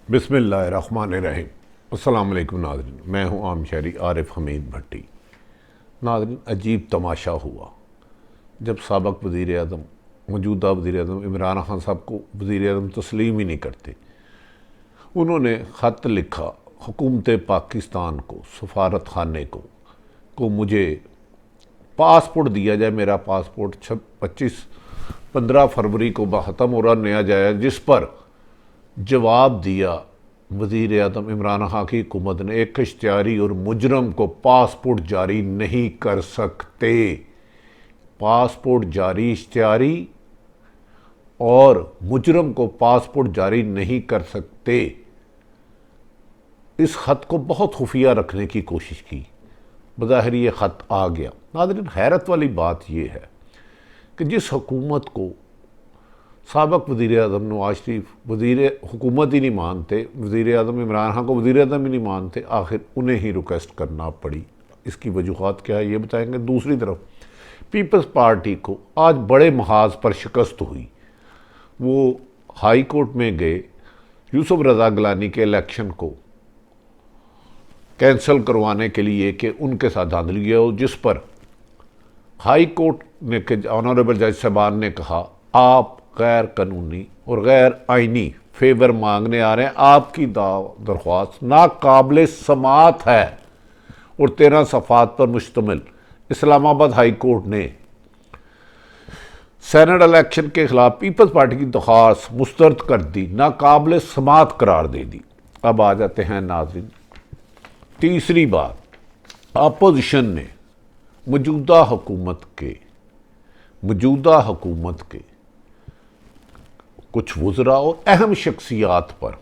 बिस्मिल्लाहिर्रहमानिर्रहीम। अस्सलाम वालेकुम नाज़रीन, मैं हूँ आम शहरी आरिफ हमीद भट्टी। नाज़रीन, अजीब तमाशा हुआ जब साबिक़ वज़ीर आज़म, मौजूदा वज़ीर आज़म इमरान खान साहब को वज़ीर आज़म तस्लीम ही नहीं करते। उन्होंने ख़त लिखा हुकूमत पाकिस्तान को, सफारत खाने को मुझे पासपोर्ट दिया जाए। मेरा पासपोर्ट 15 फरवरी को ख़त्म हो रहा, नया जाए, जिस पर जवाब दिया वज़ीर आज़म इमरान खान की हुकूमत ने एक इश्तिहारी और मुजरम को पासपोर्ट जारी नहीं कर सकते। पासपोर्ट जारी इश्तिहारी और मुजरम को पासपोर्ट जारी नहीं कर सकते। इस ख़त को बहुत खुफिया रखने की कोशिश की, बज़ाहिर ये ख़त आ गया। नाज़रीन, हैरत वाली बात यह है कि जिस हुकूमत को साबिक़ वज़ीर आज़म नवाज शरीफ वज़ीर हुकूमत ही नहीं मानते, वज़ीर आज़म इमरान खान को वज़ीर आज़म ही नहीं मानते, आखिर उन्हें ही रिक्वेस्ट करना पड़ी। इसकी वजूहात क्या है ये बताएंगे। दूसरी तरफ पीपल्स पार्टी को आज बड़े महाज पर शिकस्त हुई। वो हाई कोर्ट में गए यूसुफ रज़ा गिलानी के इलेक्शन को कैंसिल करवाने के लिए कि उनके साथ धांधली हो, जिस पर हाई कोर्ट ने के ऑनरेबल जज साहबान ने कहा आप गैर कानूनी और गैर आइनी फेवर मांगने आ रहे हैं, आपकी दरख्वास्त नाकाबिल समात है और 13 सफ़ात पर मुश्तमिल। इस्लामाबाद हाई कोर्ट ने सेनेट इलेक्शन के खिलाफ पीपल्स पार्टी की दरख्वास्त मुस्तरद कर दी, नाकाबिल समात करार दे दी। अब आ जाते हैं नाज़रीन तीसरी बात। अपोजिशन ने मौजूदा हुकूमत के कुछ वज़रा और अहम शख्सियात पर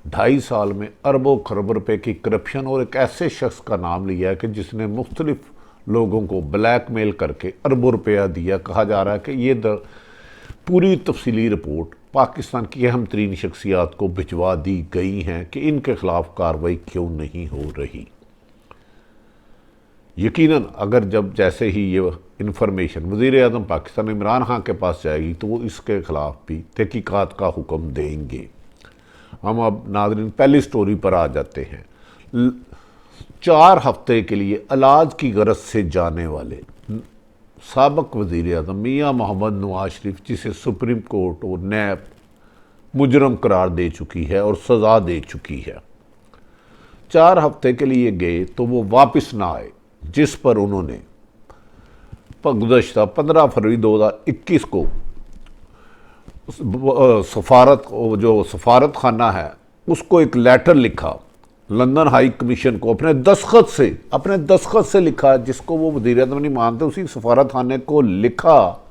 2.5 साल में अरबों खरब रुपए की करप्शन और एक ऐसे शख्स का नाम लिया है कि जिसने मुख्तलिफ लोगों को ब्लैकमेल करके अरबों रुपया दिया। कहा जा रहा है कि ये पूरी तफसीली रिपोर्ट पाकिस्तान की अहम तरीन शख्सियात को भिजवा दी गई हैं कि इनके खिलाफ कार्रवाई क्यों नहीं हो रही। यकीनन अगर जब जैसे ही ये इन्फॉर्मेशन वज़ीर आज़म पाकिस्तान इमरान खान के पास जाएगी तो वो इसके ख़िलाफ़ भी तहकीकात का हुक्म देंगे। हम अब नाज़रीन पहली स्टोरी पर आ जाते हैं। 4 हफ्ते के लिए इलाज की गरज से जाने वाले साबिक़ वज़ीर आज़म मियाँ मोहम्मद नवाज शरीफ, जिसे सुप्रीम कोर्ट और नैब मुजरम करार दे चुकी है और सज़ा दे चुकी है, 4 हफ्ते के लिए गए तो वो वापस ना आए, जिस पर उन्होंने गुज़श्ता 15 फरवरी 2021 को सफारत खाना है उसको एक लेटर लिखा लंदन हाई कमीशन को अपने दस्तखत से लिखा, जिसको वो वज़ीर आज़म नहीं मानते। उसी सफारत खाने को लिखा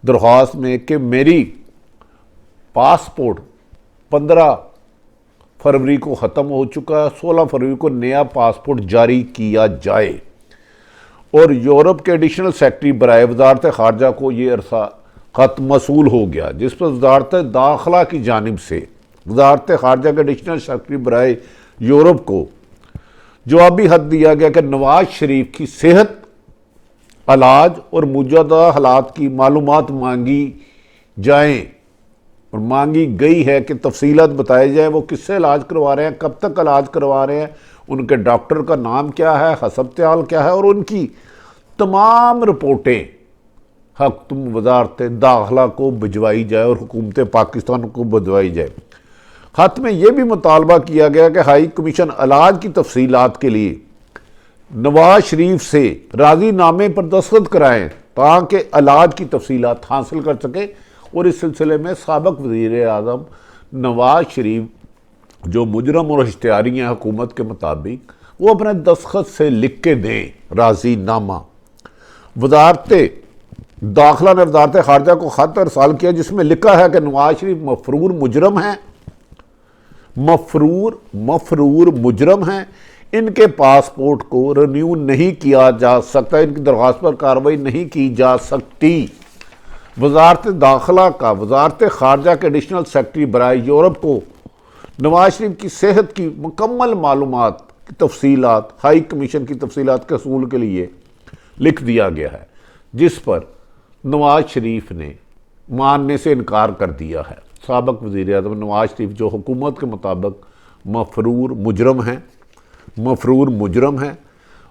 दरख्वास्त में कि मेरी पासपोर्ट 15 फरवरी को ख़त्म हो चुका है, 16 फरवरी को नया पासपोर्ट जारी किया जाए। और यूरोप के एडिशनल सेक्रेटरी बराए वज़ारत ख़ारजा को ये अरसा ख़त मसूल हो गया, जिस पर वज़ारत दाखिला की जानिब से वज़ारत ख़ारजा के एडिशनल सेक्रेटरी बराए यूरोप को जवाबी खत दिया गया कि नवाज शरीफ की सेहत, इलाज और मौजूदा हालात की मालूमात मांगी जाएँ और मांगी गई है कि तफसीलात बताई जाए। वो किससे इलाज करवा रहे हैं, कब तक इलाज करवा रहे हैं, उनके डॉक्टर का नाम क्या है, हस्पताल क्या है, और उनकी तमाम रिपोर्टें तुम वज़ारत दाखिला को भिजवाई जाए और हुकूमत पाकिस्तान को भिजवाई जाए। खत में यह भी मुतालबा किया गया कि हाई कमीशन इलाज की तफसीलात के लिए नवाज शरीफ से राज़ीनामे पर दस्तखत कराएं ताकि इलाज की तफसीलात हासिल कर सके। और इस सिलसिले में साबिक़ वज़ीर आज़म नवाज शरीफ जो मुजरम और इश्तिहारी हैं हुकूमत के मुताबिक, वो अपने दस्तखत से लिख के दें राज़ीनामा। वज़ारत दाखिला ने वज़ारत ख़ारजा को ख़त अरसाल किया जिसमें लिखा है कि नवाज शरीफ मफरूर मुजरम हैं, इनके पासपोर्ट को रिन्यू नहीं किया जा सकता, इनकी दरख्वास्त पर कार्रवाई नहीं की जा सकती। वज़ारत दाखिला का वज़ारत ख़ारजा के एडिशनल सेक्रेटरी बराए यूरोप को नवाज शरीफ की सेहत की मुकम्मल मालूमात की तफसीलात हाई कमीशन की तफसीलात के असूल के लिए लिख दिया गया है, जिस पर नवाज शरीफ ने मानने से इनकार कर दिया है। साबिक़ वज़ीर आज़म नवाज शरीफ जो हुकूमत के मुताबिक मफरूर मुजरम हैं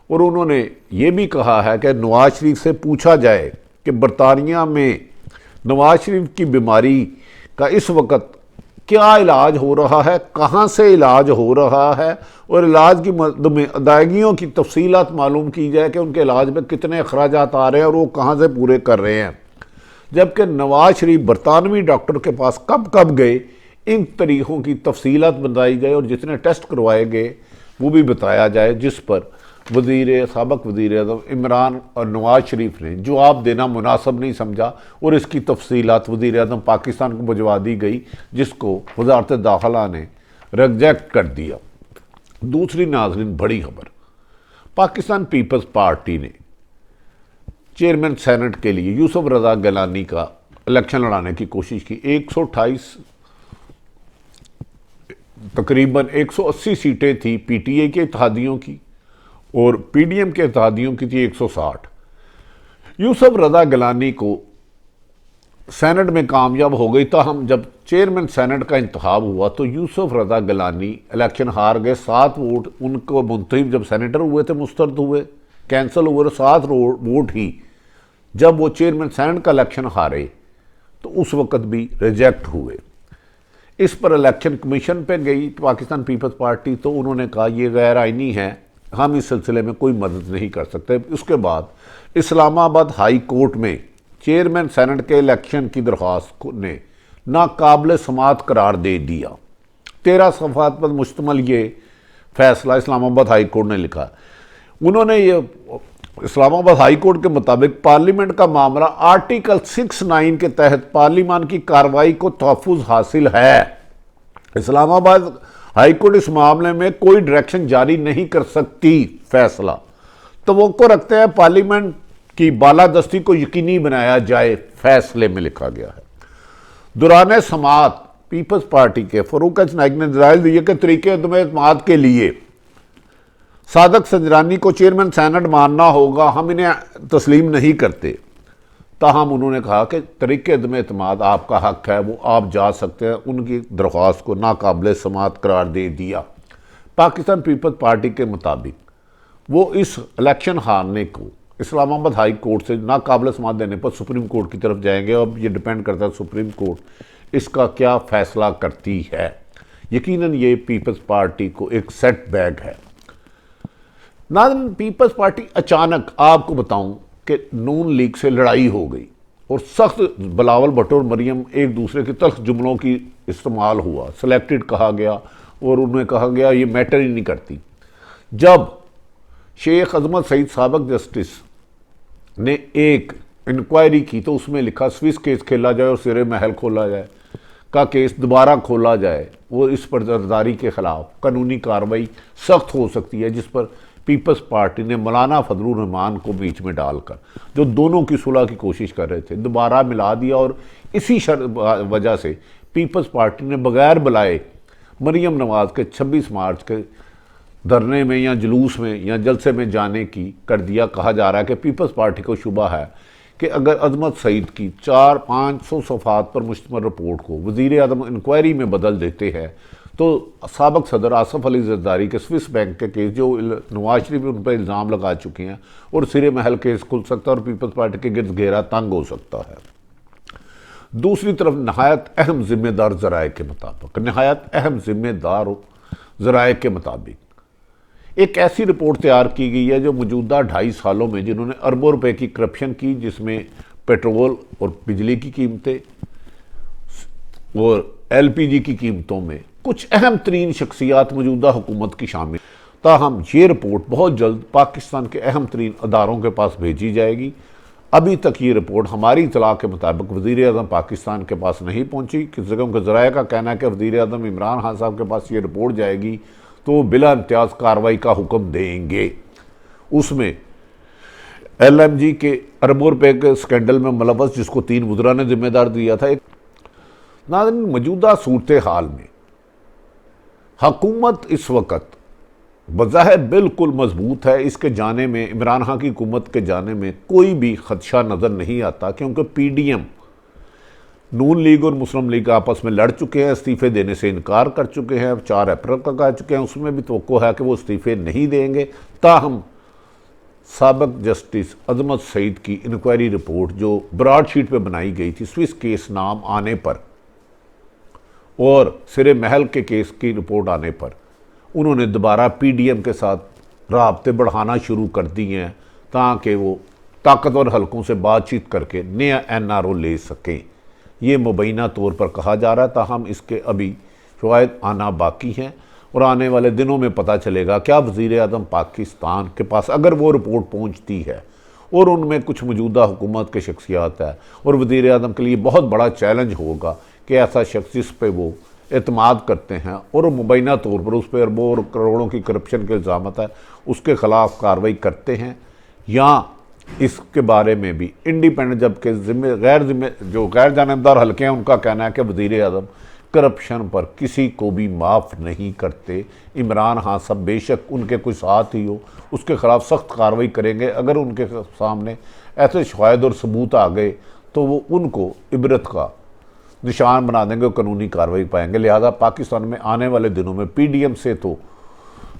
और उन्होंने ये भी कहा है कि नवाज शरीफ से पूछा जाए कि बरतानिया में नवाज शरीफ की बीमारी का इस वक्त क्या इलाज हो रहा है, कहाँ से इलाज हो रहा है और इलाज की में अदायगियों की तफसीलात मालूम की जाए कि उनके इलाज में कितने अखराजात आ रहे हैं और वो कहाँ से पूरे कर रहे हैं। जबकि नवाज शरीफ बरतानवी डॉक्टर के पास कब कब गए, इन तरीक़ों की तफसीलात बताई जाए और जितने टेस्ट करवाए गए वो भी बताया जाए, जिस पर साबिक़ वज़ीर आज़म इमरान और नवाज शरीफ ने जवाब देना मुनासिब नहीं समझा और इसकी तफसीलात वज़ीर आज़म पाकिस्तान को भिजवा दी गई, जिसको वज़ारत दाखिला ने रिजेक्ट कर दिया। दूसरी नाज़रीन बड़ी खबर, पाकिस्तान पीपल्स पार्टी ने चेयरमैन सेनेट के लिए यूसुफ रज़ा गिलानी का इलेक्शन लड़ाने की कोशिश की। 128 तकरीबन 180 सीटें थी पीटीए के इत्तेहादियों की और पीडीएम के इत्तेहादियों की थी 160। यूसुफ रज़ा गिलानी को सेनेट में कामयाब हो गई। ताहम जब चेयरमैन सेनेट का इंतखाब हुआ तो यूसुफ रज़ा गिलानी इलेक्शन हार गए। 7 वोट उनको मुंतखब जब सेनेटर हुए थे मुस्तरद हुए, कैंसिल हुए और 7 वोट ही जब वो चेयरमैन सेनेट का इलेक्शन हारे तो उस वक़्त भी रिजेक्ट हुए। इस पर इलेक्शन कमीशन पे गई पाकिस्तान पीपल्स पार्टी, तो उन्होंने कहा ये गैर आइनी है, हम इस सिलसिले में कोई मदद नहीं कर सकते। उसके बाद इस्लामाबाद हाई कोर्ट में चेयरमैन सेनेट के इलेक्शन की दरख्वास्त ने नाकाबिल समात करार दे दिया। 13 सफ़ात पर मुश्तमिल ये फैसला इस्लामाबाद हाई कोर्ट ने लिखा। उन्होंने ये इस्लामाबाद हाई कोर्ट के मुताबिक पार्लियामेंट का मामला आर्टिकल 69 के तहत पार्लियामान की कार्रवाई को तहफ़्फ़ुज़ हासिल है। इस्लामाबाद हाई कोर्ट इस मामले में कोई डायरेक्शन जारी नहीं कर सकती। फैसला तवक्को रखते हैं पार्लियामेंट की बालादस्ती को यकीनी बनाया जाए, फैसले में लिखा गया है। दौरान समात पीपल्स पार्टी के फरूक नाइक ने दलाइल दिए कि तरीके एतमाद के लिए सादक संजरानी को चेयरमैन सेनेट मानना होगा, हम इन्हें तस्लीम नहीं करते। ताहम उन्होंने कहा कि तरीके एतमाद आपका हक है, वो आप जा सकते हैं। उनकी दरख्वास्त को नाकाबिल समात करार दे दिया। पाकिस्तान पीपल्स पार्टी के मुताबिक वो इस इलेक्शन हारने को इस्लामाबाद हाई कोर्ट से नाकाबिल समात देने पर सुप्रीम कोर्ट की तरफ जाएंगे। अब ये डिपेंड करता है सुप्रीम कोर्ट इसका क्या फैसला करती है। यकीनन ये पीपल्स पार्टी को एक सेटबैक है। नाज़रीन, पीपल्स पार्टी अचानक आपको बताऊं कि नून लीग से लड़ाई हो गई और सख्त बिलावल भुट्टो और मरियम एक दूसरे के तल्ख जुमलों की इस्तेमाल हुआ, सेलेक्टेड कहा गया और उन्हें कहा गया ये मैटर ही नहीं करती। जब शेख अजमत सईद साबिक़ जस्टिस ने एक इंक्वायरी की तो उसमें लिखा स्विस केस खेला जाए और सिरे महल खोला जाए का केस दोबारा खोला जाए, वो इस पर जरदारी के खिलाफ कानूनी कार्रवाई सख्त हो सकती है, जिस पर पीपल्स पार्टी ने मौलाना फजलुर रहमान को बीच में डालकर जो दोनों की सुलह की कोशिश कर रहे थे दोबारा मिला दिया। और इसी वजह से पीपल्स पार्टी ने बगैर बुलाए मरियम नवाज के 26 मार्च के धरने में या जुलूस में या जलसे में जाने की कर दिया। कहा जा रहा है कि पीपल्स पार्टी को शुबा है कि अगर अजमत सईद की 400-500 सफ़ात पर मुश्तमिल रिपोर्ट को वज़ीर आज़म इंक्वायरी में बदल देते हैं तो साबिक़ सदर आसफ अली जरदारी के स्विस बैंक के केस जो नवाज शरीफ उन पर इल्ज़ाम लगा चुके हैं और सिरे महल केस खुल सकता है और पीपल्स पार्टी के गिर्द घेरा तंग हो सकता है। दूसरी तरफ नहायत अहम जिम्मेदार ज़राए के मुताबिक एक ऐसी रिपोर्ट तैयार की गई है जो मौजूदा 2.5 सालों में जिन्होंने अरबों रुपए की करप्शन की, जिसमें पेट्रोल और बिजली की कीमतें और एलपीजी की कीमतों में कुछ अहम तरीन शख्सियात मौजूदा हुकूमत की शामिल। ताहम ये रिपोर्ट बहुत जल्द पाकिस्तान के अहम तरीन अदारों के पास भेजी जाएगी। अभी तक ये रिपोर्ट हमारी इतला के मुताबिक वज़ीर आज़म पाकिस्तान के पास नहीं पहुँची। किसी के ज़राए का कहना है कि वज़ीर आज़म इमरान खान साहब के पास ये रिपोर्ट जाएगी तो बिला इम्तियाज़ कार्रवाई का हुक्म देंगे। उसमें LMG के अरबों रुपए के स्कैंडल में मुलव्वस जिसको 3 वज़रा ने जिम्मेदार दिया था। नाज़रीन, मौजूदा सूरत हाल में हुकूमत इस वक्त बज़ाहिर बिल्कुल मजबूत है। इसके जाने में इमरान खान की हुकूमत के जाने में कोई भी खदशा नज़र नहीं आता, क्योंकि PDM नून लीग और मुस्लिम लीग आपस में लड़ चुके हैं, इस्तीफे देने से इनकार कर चुके हैं, 4 अप्रैल का कह चुके हैं, उसमें भी तवक्को है कि वो इस्तीफे नहीं देंगे। ताहम साबिक जस्टिस अजमत सईद की इंक्वायरी रिपोर्ट जो ब्रॉडशीट पे बनाई गई थी स्विस केस नाम आने पर और सिरे महल के केस की रिपोर्ट आने पर उन्होंने दोबारा पीडीएम के साथ राब्ते बढ़ाना शुरू कर दिए हैं ताकि वो ताकतवर हलकों से बातचीत करके नया एनआरओ ले सकें। ये मुबैना तौर पर कहा जा रहा है, ताहम इसके अभी शवाहिद आना बाकी हैं और आने वाले दिनों में पता चलेगा क्या वज़ीर आज़म पाकिस्तान के पास अगर वो रिपोर्ट पहुंचती है और उनमें कुछ मौजूदा हुकूमत के शख्सियात है और वज़ीर आज़म के लिए बहुत बड़ा चैलेंज होगा कि ऐसा शख्स जिस पे वो एतमाद करते हैं और मुबैना तौर पर उस पर अरबों और करोड़ों की करप्शन के इल्ज़ामत है, उसके ख़िलाफ़ कार्रवाई करते हैं या इसके बारे में भी इंडिपेंडेंट जबकि गैर जानबदार हल्के हैं उनका कहना है कि वज़ीर आज़म करप्शन पर किसी को भी माफ़ नहीं करते। इमरान खान सब बेशक उनके कोई साथ ही हो उसके ख़िलाफ़ सख्त कार्रवाई करेंगे। अगर उनके सामने ऐसे शवाहिद और सबूत आ गए तो वो उनको इबरत का निशान बना देंगे और कानूनी कार्रवाई पाएंगे। लिहाजा पाकिस्तान में आने वाले दिनों में पीडीएम से तो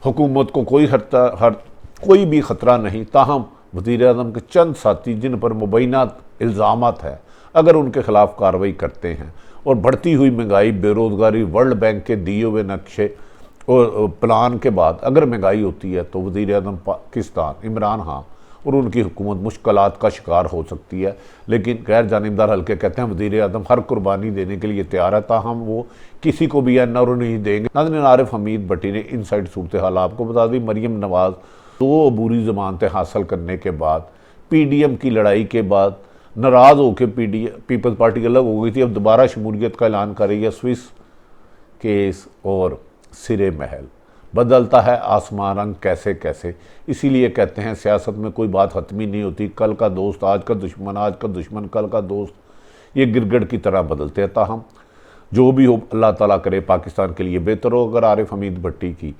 हुकूमत को कोई भी ख़तरा नहीं, ताहम वज़ीर आज़म के चंद साथी जिन पर मुबैना इल्ज़ामात है अगर उनके ख़िलाफ़ कार्रवाई करते हैं और बढ़ती हुई महंगाई, बेरोज़गारी, वर्ल्ड बैंक के दिए हुए नक्शे और प्लान के बाद अगर महंगाई होती है तो वज़ीर आज़म पाकिस्तान इमरान खान और उनकी हुकूमत मुश्किलात का शिकार हो सकती है। लेकिन गैर जानिबदार हल्के कहते हैं वज़ीर आज़म हर कुर्बानी देने के लिए तैयार है, ताहम वो किसी को भी एनआरओ नहीं देंगे। नाज़रीन, आरिफ हमीद भट्टी ने इनसाइड सूरत हाल आपको बता दी। मरियम नवाज़ 2 अबूरी ज़मानतें हासिल करने के बाद पीडीएम की लड़ाई के बाद नाराज़ होकर पीपल्स पार्टी अलग हो गई थी, अब दोबारा शमूलियत का ऐलान कर रही है। स्विस केस और सिरे महल बदलता है आसमान रंग कैसे कैसे, इसीलिए कहते हैं सियासत में कोई बात हतमी नहीं होती। कल का दोस्त आज का दुश्मन, आज का दुश्मन कल का दोस्त, ये गिरगट की तरह बदलते हैं। ताहम जो भी हो अल्लाह ताला करे पाकिस्तान के लिए बेहतर हो। अगर आरिफ हमीद भट्टी की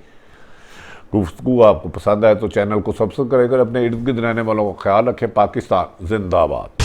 गुफ्तगू आपको पसंद आए तो चैनल को सब्सक्राइब करें। अपने इर्द गिर्द रहने वालों का ख्याल रखें। पाकिस्तान जिंदाबाद।